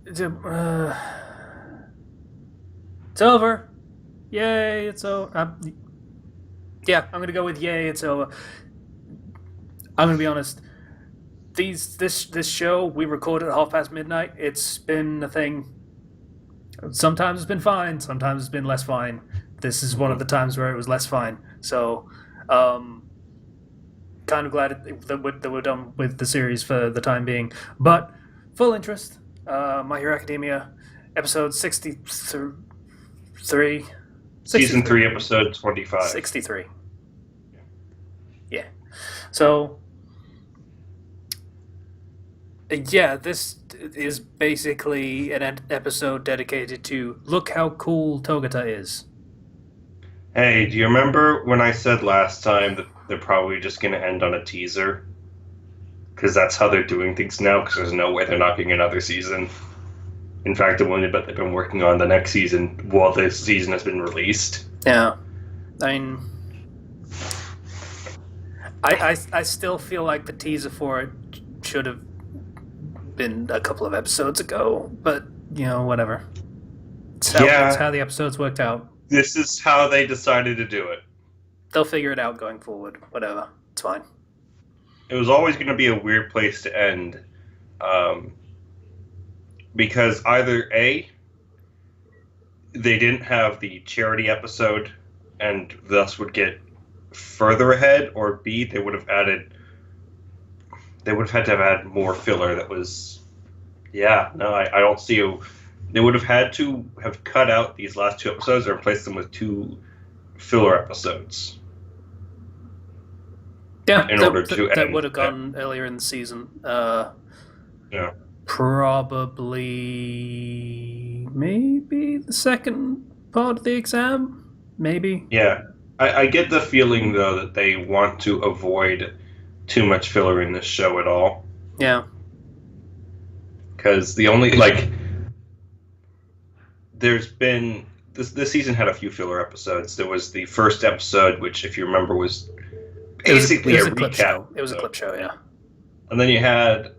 It's over. Yay! It's over. Yeah, I'm gonna go with yay. It's over. I'm gonna be honest. This show we recorded at midnight. It's been a thing. Sometimes it's been fine. Sometimes it's been less fine. This is one of the times where it was less fine. So, um, kind of glad that we're done with the series for the time being. But full interest. My Hero Academia, episode 63. Season 63. 3, episode 25. 63. Yeah. So, yeah, this is basically an episode dedicated to look how cool Togata is. Hey, do you remember when I said last time that they're probably just going to end on a teaser? Because that's how they're doing things now, because there's no way they're not getting another season. In fact, I'm willing to bet they've been working on the next season while this season has been released. Yeah. I mean, I still feel like the teaser for it should have been a couple of episodes ago, but, whatever. It's how the episodes worked out. This is how they decided to do it. They'll figure it out going forward. Whatever. It's fine. It was always going to be a weird place to end. Because either A, they didn't have the charity episode and thus would get further ahead, or B, they would have had to have added more filler that was... I don't see they would have had to have cut out these last 2 episodes or replaced them with 2 filler episodes. Yeah, in order to that would have gone earlier in the season. Yeah. Probably, maybe the second part of the exam? Maybe? Yeah. I get the feeling, though, that they want to avoid too much filler in this show at all. Yeah. Because the only, there's been... This season had a few filler episodes. There was the first episode, which, if you remember, was basically a clip recap. show. It was a clip show, yeah. And then you had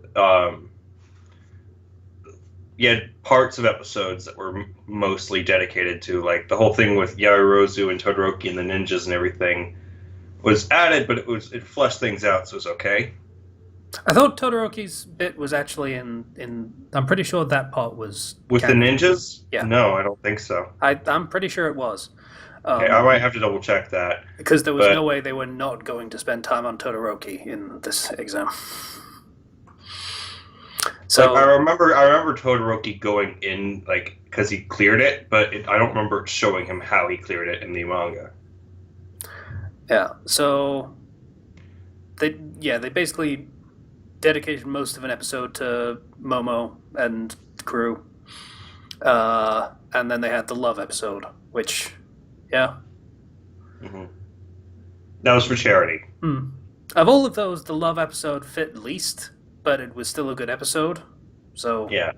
parts of episodes that were mostly dedicated to, the whole thing with Yaoyorozu and Todoroki and the ninjas and everything was added, but it fleshed things out, so it was okay. I thought Todoroki's bit was actually in I'm pretty sure that part was... With the ninjas? Yeah. No, I don't think so. I'm pretty sure it was. Okay, I might have to double check that. Because there was no way they were not going to spend time on Todoroki in this exam. So I remember Todoroki going in, because he cleared it, but I don't remember showing him how he cleared it in the manga. Yeah, so they basically dedicated most of an episode to Momo and the crew. And then they had the love episode, which, yeah. Mm-hmm. That was for charity. Of all of those, the love episode fit least, but it was still a good episode. So yeah.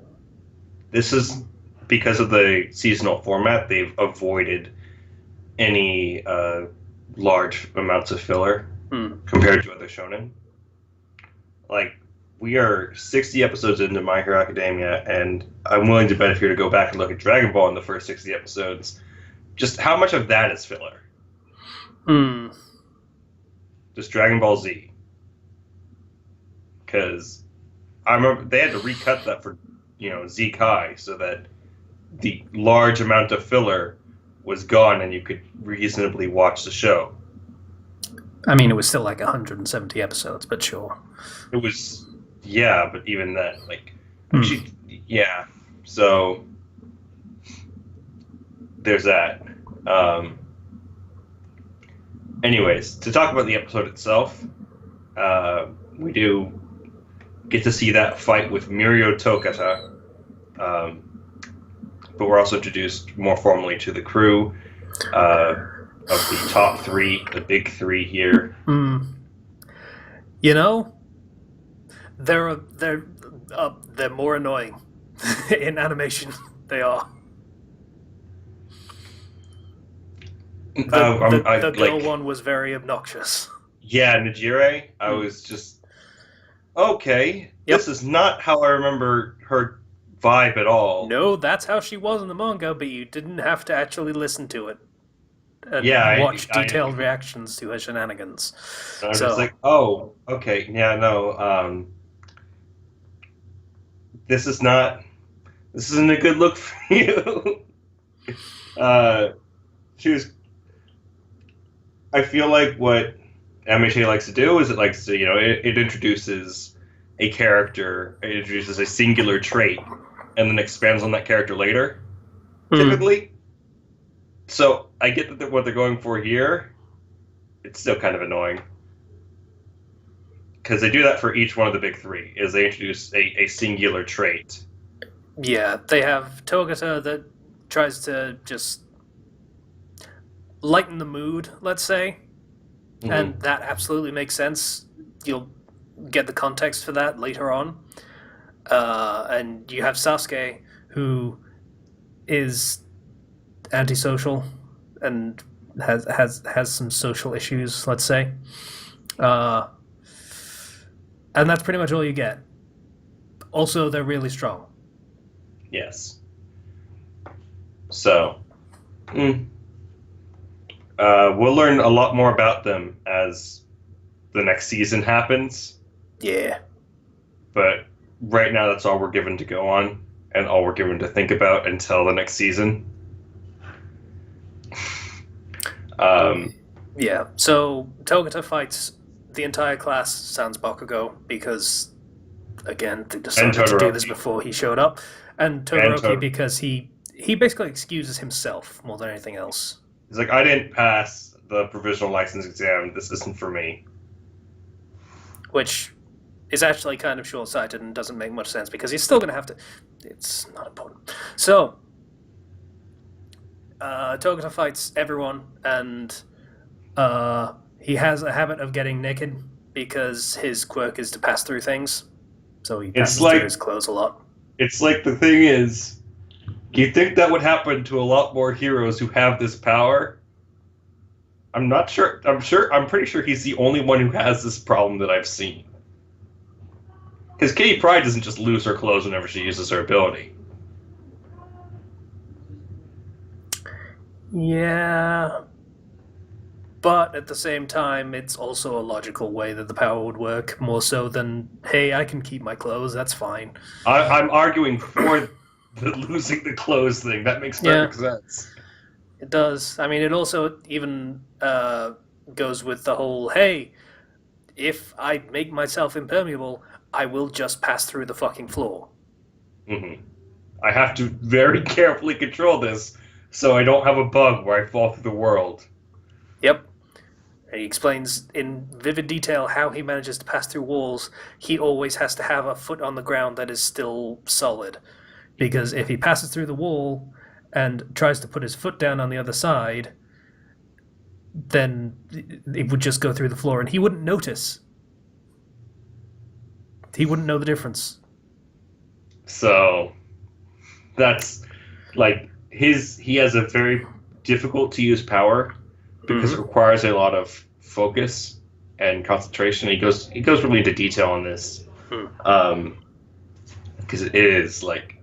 This is because of the seasonal format, they've avoided any large amounts of filler compared to other shonen. We are 60 episodes into My Hero Academia, and I'm willing to bet if you were to go back and look at Dragon Ball in the first 60 episodes, just how much of that is filler? Just Dragon Ball Z. Because I remember they had to recut that for, Z Kai, so that the large amount of filler was gone and you could reasonably watch the show. I mean, it was still 170 episodes, but sure. It was, but even then, so there's that. Anyways, to talk about the episode itself, we do get to see that fight with Mirio Tokata, but we're also introduced more formally to the crew of the top 3, the big 3 here. They're more annoying in animation. They are. The girl one was very obnoxious. Yeah, Najire, I was just... Okay, This is not how I remember her vibe at all. No, that's how she was in the manga, but you didn't have to actually listen to it and Yeah, watch detailed reactions to her shenanigans. I was just like, oh, okay, yeah, no, this isn't a good look for you. I feel like what MHA likes to do is it introduces a character, it introduces a singular trait, and then expands on that character later, typically. So I get that what they're going for here. It's still kind of annoying. Because they do that for each one of the big three, is they introduce a singular trait. Yeah, they have Togata that tries to just lighten the mood, let's say. Mm-hmm. And that absolutely makes sense. You'll get the context for that later on. And you have Sasuke, who is antisocial and has some social issues, let's say. And that's pretty much all you get. Also, they're really strong. Yes. So, we'll learn a lot more about them as the next season happens. Yeah. But right now, that's all we're given to go on, and all we're given to think about until the next season. Yeah, so Togata fights the entire class sans Bakugo because, again, they decided to do this before he showed up. And Todoroki because he basically excuses himself more than anything else. He's like, I didn't pass the provisional license exam. This isn't for me. Which is actually kind of short-sighted and doesn't make much sense because he's still going to have to... It's not important. So, Togata fights everyone, and he has a habit of getting naked because his quirk is to pass through things. So he passes through his clothes a lot. It's like the thing is, you think that would happen to a lot more heroes who have this power? I'm not sure. I'm pretty sure he's the only one who has this problem that I've seen. Because Kitty Pryde doesn't just lose her clothes whenever she uses her ability. Yeah. But at the same time, it's also a logical way that the power would work, more so than, hey, I can keep my clothes, that's fine. I'm arguing for the losing the clothes thing. That makes perfect sense. It does. I mean, it also even goes with the whole, hey, if I make myself impermeable, I will just pass through the fucking floor. Mm-hmm. I have to very carefully control this so I don't have a bug where I fall through the world. Yep. He explains in vivid detail how he manages to pass through walls. He always has to have a foot on the ground that is still solid. Because if he passes through the wall and tries to put his foot down on the other side, then it would just go through the floor and he wouldn't notice. He wouldn't know the difference. So, that's, like, he has a very difficult to use power because it requires a lot of focus and concentration. He goes really into detail on this. Because it is, like...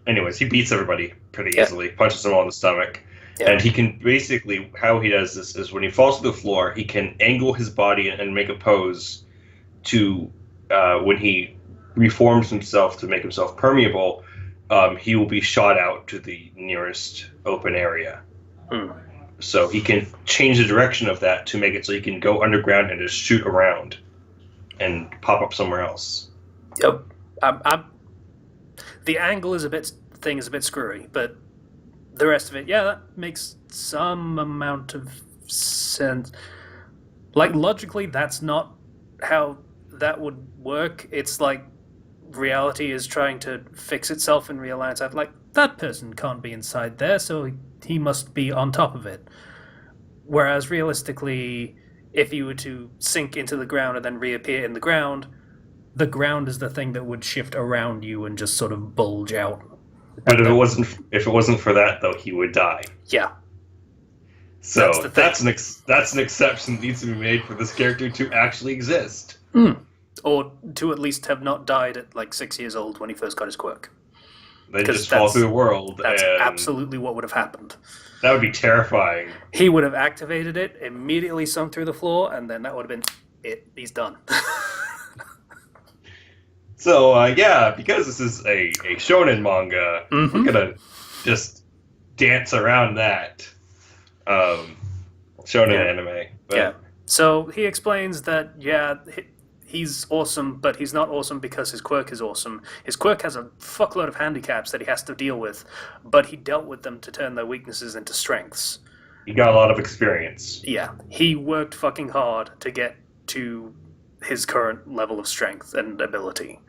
Anyways, he beats everybody pretty easily, punches them all in the stomach. Yeah. And he can basically, how he does this is when he falls to the floor, he can angle his body and make a pose to, when he reforms himself to make himself permeable, he will be shot out to the nearest open area. So he can change the direction of that to make it so he can go underground and just shoot around and pop up somewhere else. Yep. The angle is a bit screwy, but the rest of it, yeah, that makes some amount of sense. Like, logically, that's not how that would work. It's like reality is trying to fix itself and realign itself. Like, that person can't be inside there, so he must be on top of it. Whereas, realistically, if you were to sink into the ground and then reappear in the ground is the thing that would shift around you and just sort of bulge out. But if it wasn't for that, though, he would die. Yeah. So that's an exception that needs to be made for this character to actually exist. or to at least have not died at like 6 years old when he first got his quirk. They 'Cause just fall through the world, That's and absolutely what would have happened. that would be terrifying. He would have activated it, immediately sunk through the floor, and then that would have been it. He's done. So, yeah, because this is a shonen manga, we're Mhm. gonna just dance around that shonen Yeah. anime. But Yeah. So he explains that, yeah, he's awesome, but he's not awesome because his quirk is awesome. His quirk has a fuckload of handicaps that he has to deal with, but he dealt with them to turn their weaknesses into strengths. he got a lot of experience. Yeah, he worked fucking hard to get to his current level of strength and ability.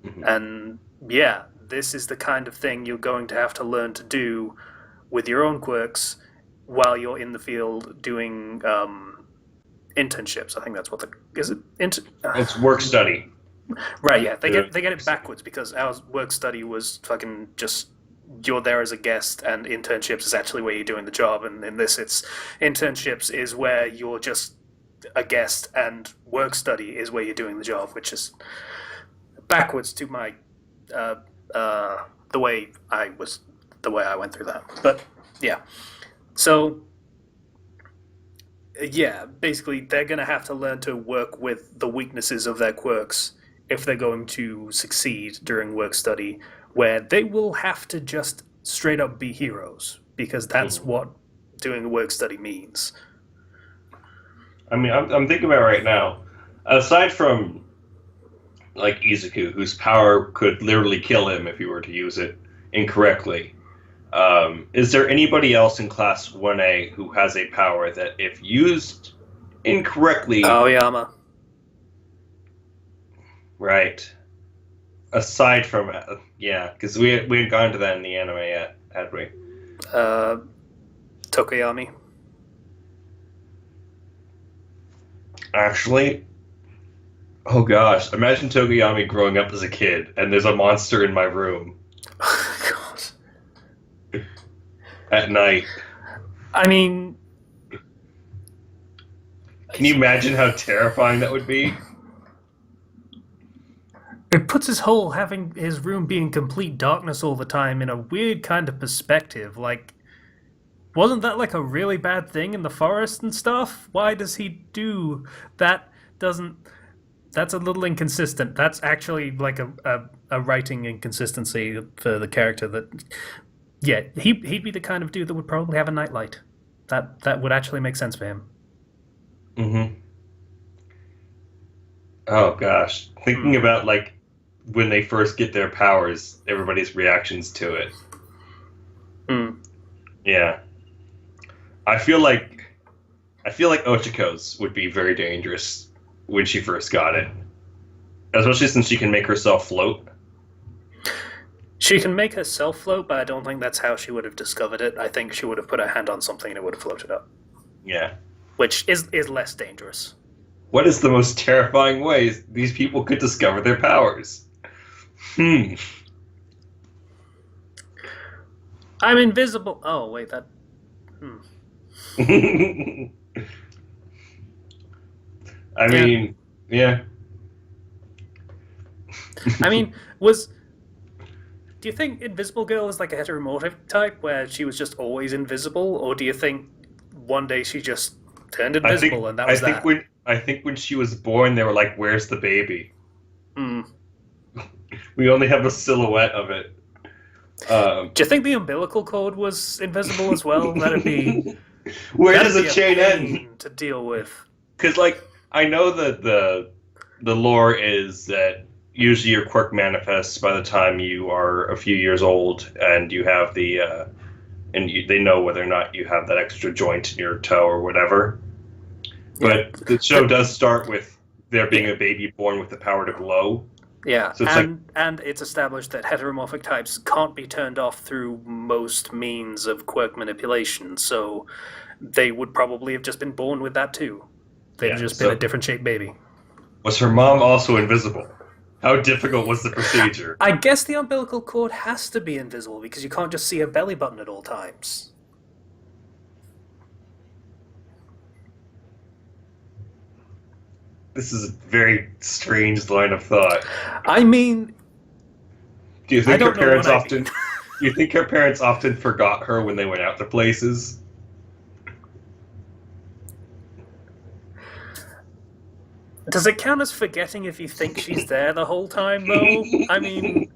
Mhm. And yeah, this is the kind of thing you're going to have to learn to do with your own quirks while you're in the field doing internships. I think that's what the is it. It's work study. Right? Yeah, they get it backwards because our work study was fucking just you're there as a guest, and internships is actually where you're doing the job. And in this, it's internships is where you're just a guest, and work study is where you're doing the job, which is backwards to my the way I went through that. But yeah, so yeah, basically they're going to have to learn to work with the weaknesses of their quirks if they're going to succeed during work study, where they will have to just straight up be heroes because that's what doing a work study means. I mean, I'm thinking about it right now. Aside from like Izuku, whose power could literally kill him if he were to use it incorrectly, is there anybody else in Class 1A who has a power that, if used incorrectly, Aoyama. right? Aside from yeah, because we hadn't gone to that in the anime yet, had we? Tokoyami. Actually, oh gosh, imagine Tokoyami growing up as a kid, and there's a monster in my room God. at night. I mean, Can you imagine how terrifying that would be? it puts having his room be in complete darkness all the time in a weird kind of perspective. Like, wasn't that like a really bad thing in the forest and stuff? Why does he do that? That's a little inconsistent. That's actually like a writing inconsistency for the character. That yeah, he'd be the kind of dude that would probably have a nightlight. That would actually make sense for him. Mm-hmm. Oh gosh, thinking about like when they first get their powers, everybody's reactions to it. Mm. Yeah, I feel like Ochiko's would be very dangerous when she first got it, especially since she can make herself float. She can make herself float, but I don't think that's how she would have discovered it. I think she would have put her hand on something and it would have floated up, Yeah. which is less dangerous. What is the most terrifying ways these people could discover their powers? I'm invisible. Oh wait, that. I mean, yeah. I mean, do you think Invisible Girl is like a heteromorphic type where she was just always invisible, or do you think one day she just turned invisible and that was that? I think when she was born, they were like, "Where's the baby?" Mm. We only have a silhouette of it. Do you think the umbilical cord was invisible as well? That'd be where does that'd the be a chain pain end? to deal with? Because like I know that the lore is that usually your quirk manifests by the time you are a few years old, and you have the they know whether or not you have that extra joint in your toe or whatever. But the show does start with there being a baby born with the power to glow. Yeah, So it's and it's established that heteromorphic types can't be turned off through most means of quirk manipulation, so they would probably have just been born with that too. They'd have just been a different shaped baby. Was her mom also invisible? How difficult was the procedure? I guess the umbilical cord has to be invisible because you can't just see her belly button at all times. This is a very strange line of thought. I mean, Do you I think her don't know parents what I often? mean. Do you think her parents often forgot her when they went out to places? Does it count as forgetting if you think she's there the whole time, though? I mean,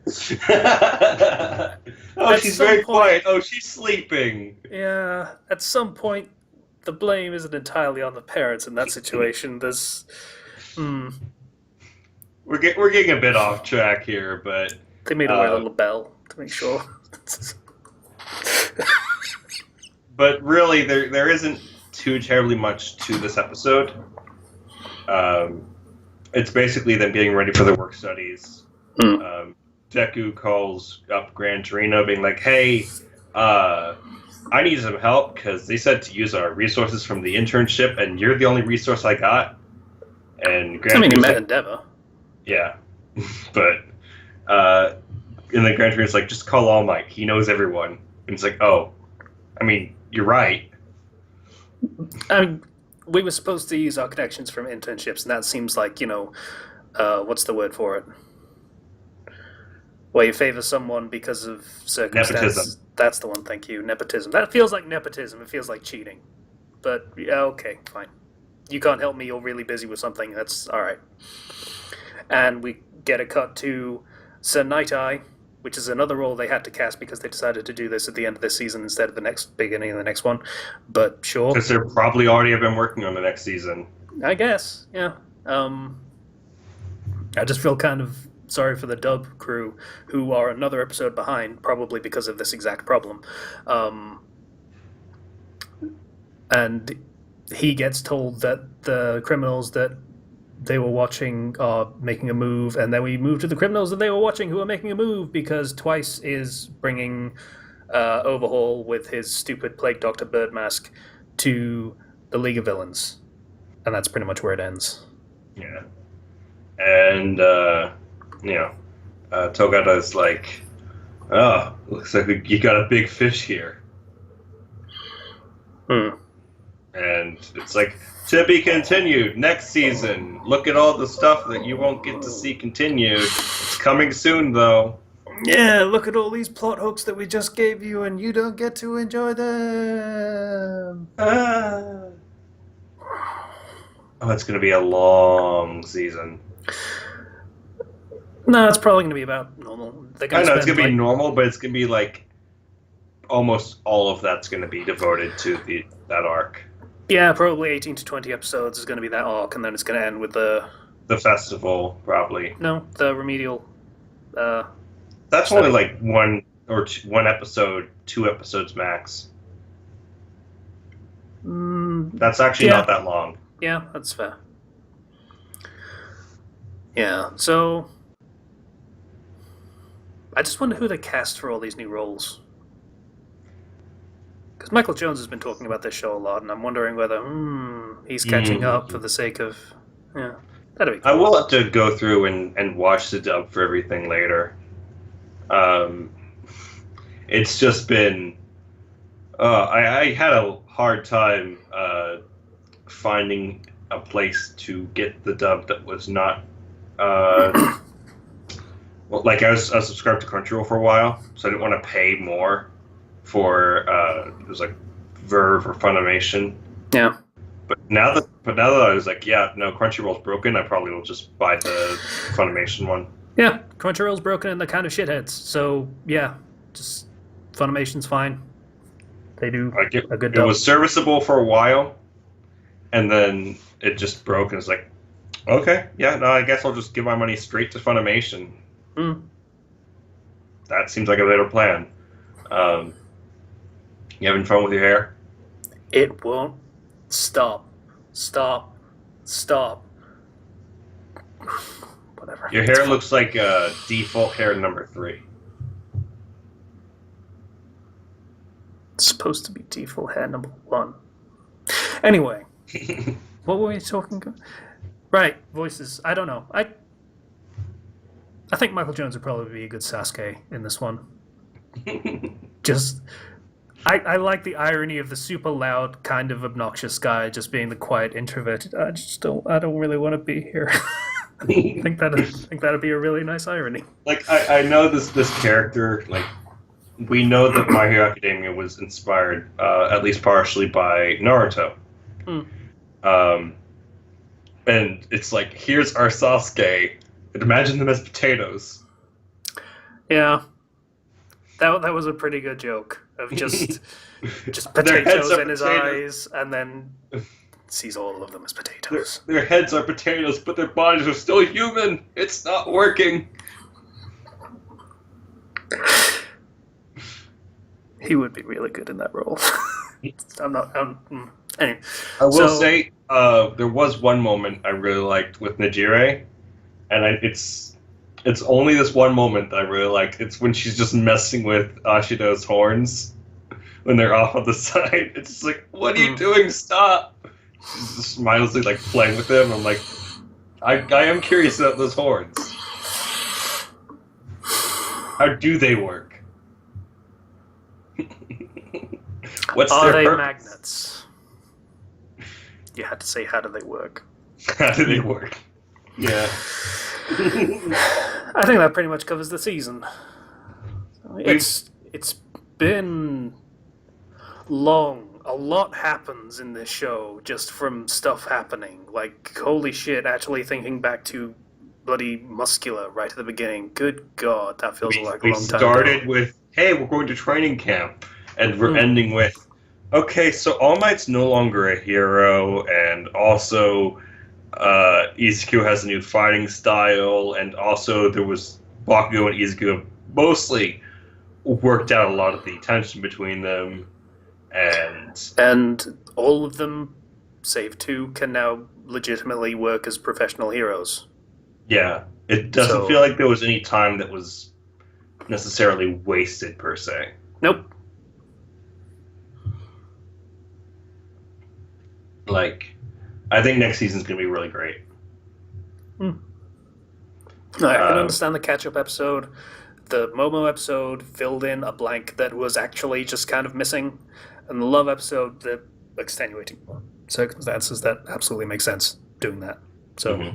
Oh, at she's some very point, quiet. Oh, she's sleeping. yeah, at some point, the blame isn't entirely on the parents in that situation. There's, hmm, We're getting a bit off track here, but they made her wear a uh, little bell to make sure. really there isn't too terribly much to this episode. Um, it's basically them getting ready for their work studies. Hmm. Deku calls up Gran Torino, being like, "Hey, I need some help because they said to use our resources from the internship, and you're the only resource I got." And Gran I mean, you Torino's met like, Endeavor. "Yeah," but and then Gran Torino's like, "Just call All Might. He knows everyone." And it's like, "Oh, I mean, you're right." I mean, we were supposed to use our connections from internships, and that seems like, what's the word for it? Where you favor someone because of circumstance. Nepotism. That's the one, thank you. Nepotism. That feels like nepotism. It feels like cheating. But, yeah, okay, fine. You can't help me, you're really busy with something. That's alright. And we get a cut to Sir Night Eye, which is another role they had to cast because they decided to do this at the end of this season instead of the beginning of the next one. But sure. Because they're probably already have been working on the next season. I guess, yeah. I just feel kind of sorry for the dub crew, who are another episode behind, probably because of this exact problem. And he gets told that the criminals that they were watching are making a move, and then we move to the criminals that they were watching who are making a move because Twice is bringing Overhaul with his stupid Plague Doctor bird mask to the League of Villains. And that's pretty much where it ends. Yeah. And, Togata's like, "Oh, looks like you got a big fish here." Hmm. And it's like, "To be continued next season. Look at all the stuff that you won't get to see continued. It's coming soon, though." Yeah, look at all these plot hooks that we just gave you, and you don't get to enjoy them. Oh, it's going to be a long season. No, it's probably going to be about normal. I know it's going to be normal, but it's going to be like almost all of that's going to be devoted to that arc. Yeah, probably 18 to 20 episodes is going to be that arc, and then it's going to end with the festival, probably. No, the remedial. That's only like one episode, 2 episodes max. That's actually not that long. Yeah, that's fair. Yeah, so I just wonder who they cast for all these new roles. Because Michael Jones has been talking about this show a lot, and I'm wondering whether he's catching up for the sake of... Yeah, that'd be cool. I will have to go through and watch the dub for everything later. It's just been... I had a hard time finding a place to get the dub that was not... well, like I was subscribed to Crunchyroll for a while, so I didn't want to pay more for it was like Verve or Funimation. Yeah. But now that I was like, yeah, no, Crunchyroll's broken, I probably will just buy the Funimation one. Yeah, Crunchyroll's broken and they're kind of shitheads. So yeah, just Funimation's fine. They do a good dub. It was serviceable for a while, and then it just broke, and it's like, okay, yeah, no, I guess I'll just give my money straight to Funimation. That seems like a better plan. You having fun with your hair? It won't stop. Whatever. Your hair looks like default hair number 3. It's supposed to be default hair number 1. Anyway, what were we talking about? Right, voices. I don't know. I think Michael Jones would probably be a good Sasuke in this one. Just I like the irony of the super loud, kind of obnoxious guy just being the quiet, introverted. I don't really want to be here. think that'd be a really nice irony. Like I know this character, like we know that My Hero Academia was inspired at least partially by Naruto. Hmm. And it's like, here's our Sasuke, and imagine them as potatoes. Yeah, that was a pretty good joke of just Their heads potatoes are in his potatoes. eyes, and then sees all of them as potatoes. Their heads are potatoes, but their bodies are still human. It's not working. He would be really good in that role. Anyway, I will so, say, there was one moment I really liked with Najire, and it's only this one moment that I really liked. It's when she's just messing with Ashido's horns when they're off on the side. It's just like, what are you doing? Stop! She's just mindlessly like playing with them. I'm like, I am curious about those horns. How do they work? What's are their they purpose? magnets? You had to say, how do they work? How do they work? Yeah. I think that pretty much covers the season. It's been long. A lot happens in this show just from stuff happening. Like, holy shit, actually thinking back to bloody Muscular right at the beginning. Good God, that feels like a We long time started ago. with, hey, we're going to training camp. And we're ending with, okay, so All Might's no longer a hero, and also Izuku has a new fighting style, and also there was Bakugo and Izuku have mostly worked out a lot of the tension between them, And all of them, save two, can now legitimately work as professional heroes. yeah, it doesn't So- feel like there was any time that was necessarily wasted, per se. Nope. Like, I think next season's going to be really great. I can understand the catch-up episode. The Momo episode filled in a blank that was actually just kind of missing. And the Love episode, the extenuating circumstances that absolutely make sense doing that. So,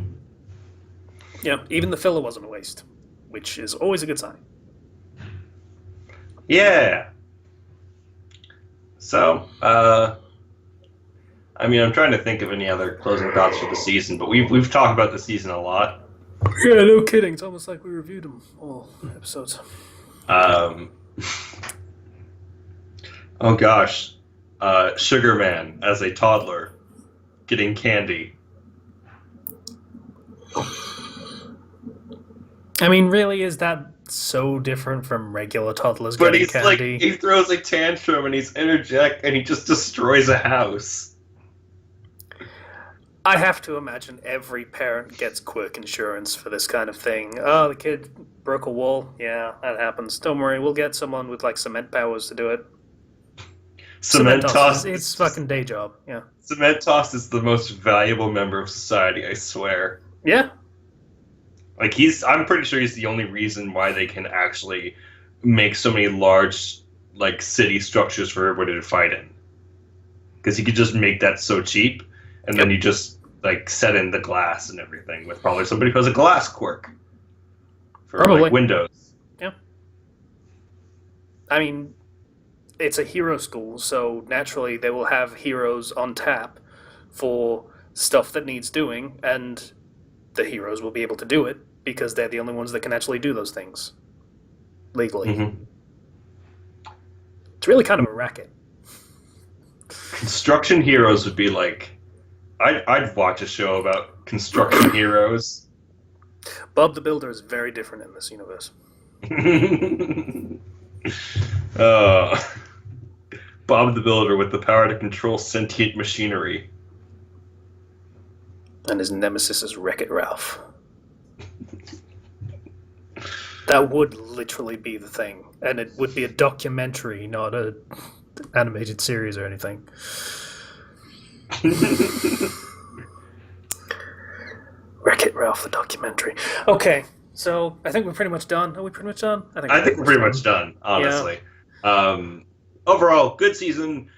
yeah, even the filler wasn't a waste, which is always a good sign. Yeah. So, I mean, I'm trying to think of any other closing thoughts for the season, but we've talked about the season a lot. Yeah, no kidding. It's almost like we reviewed them all episodes. Oh gosh, Sugar Man as a toddler getting candy. I mean, really, is that so different from regular toddlers But getting he's candy? like, he throws a tantrum and he's energetic and he just destroys a house. I have to imagine every parent gets quirk insurance for this kind of thing. Oh, the kid broke a wall. Yeah, that happens. Don't worry, we'll get someone with like cement powers to do it. Cement Toss. It's fucking day job. Yeah. Cement Toss is the most valuable member of society, I swear. Yeah. Like I'm pretty sure he's the only reason why they can actually make so many large, like, city structures for everybody to fight in. Because he could just make that so cheap, and then you just, like, set in the glass and everything with probably somebody who has a glass quirk for Probably. like windows. Yeah. I mean, it's a hero school, so naturally they will have heroes on tap for stuff that needs doing, and the heroes will be able to do it because they're the only ones that can actually do those things legally. Mm-hmm. It's really kind of a racket. Construction heroes would be like, I'd watch a show about construction heroes. Bob the Builder is very different in this universe. Bob the Builder with the power to control sentient machinery. And his nemesis is Wreck-It Ralph. That would literally be the thing. And it would be a documentary, not a animated series or anything. Wreck-It Ralph, the documentary. Okay, so I think we're pretty much done. Are we pretty much done? I think we're pretty much done, honestly. overall, good season.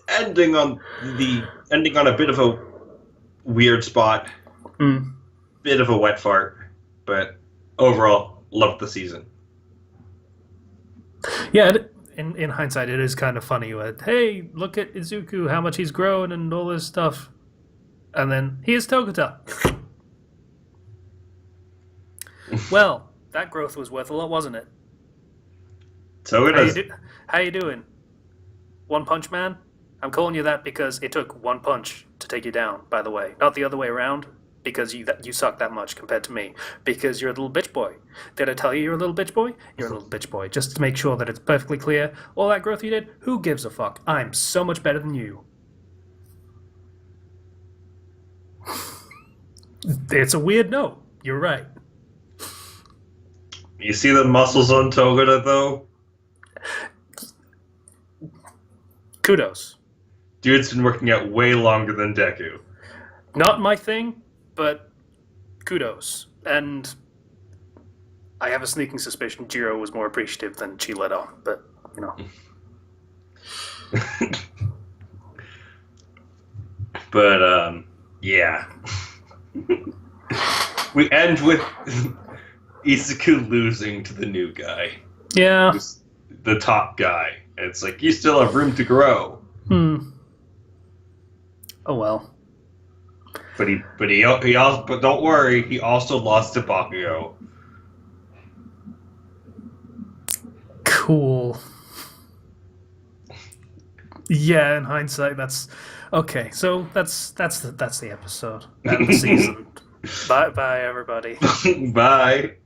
Ending on a bit of a weird spot, bit of a wet fart, but overall, loved the season. Yeah, in hindsight, it is kind of funny. With, hey, look at Izuku, how much he's grown and all this stuff. And then, here's Togata. Well, that growth was worth a lot, wasn't it? So it is. How you doing? One Punch Man? I'm calling you that because it took one punch to take you down, by the way. Not the other way around, because you suck that much compared to me. Because you're a little bitch boy. Did I tell you you're a little bitch boy? You're a little bitch boy. Just to make sure that it's perfectly clear, all that growth you did, who gives a fuck? I'm so much better than you. It's a weird no. You're right. You see the muscles on Togata, though? Kudos. Dude's been working out way longer than Deku. Not my thing, but kudos. And I have a sneaking suspicion Jiro was more appreciative than she let on, but, you know. But, yeah. We end with Izuku losing to the new guy. Yeah. The top guy. And it's like, you still have room to grow. Oh well. But he also, but don't worry, he also lost to Bakugo. Cool. Yeah, in hindsight, that's okay. So that's the episode and the season. Bye, everybody. Bye.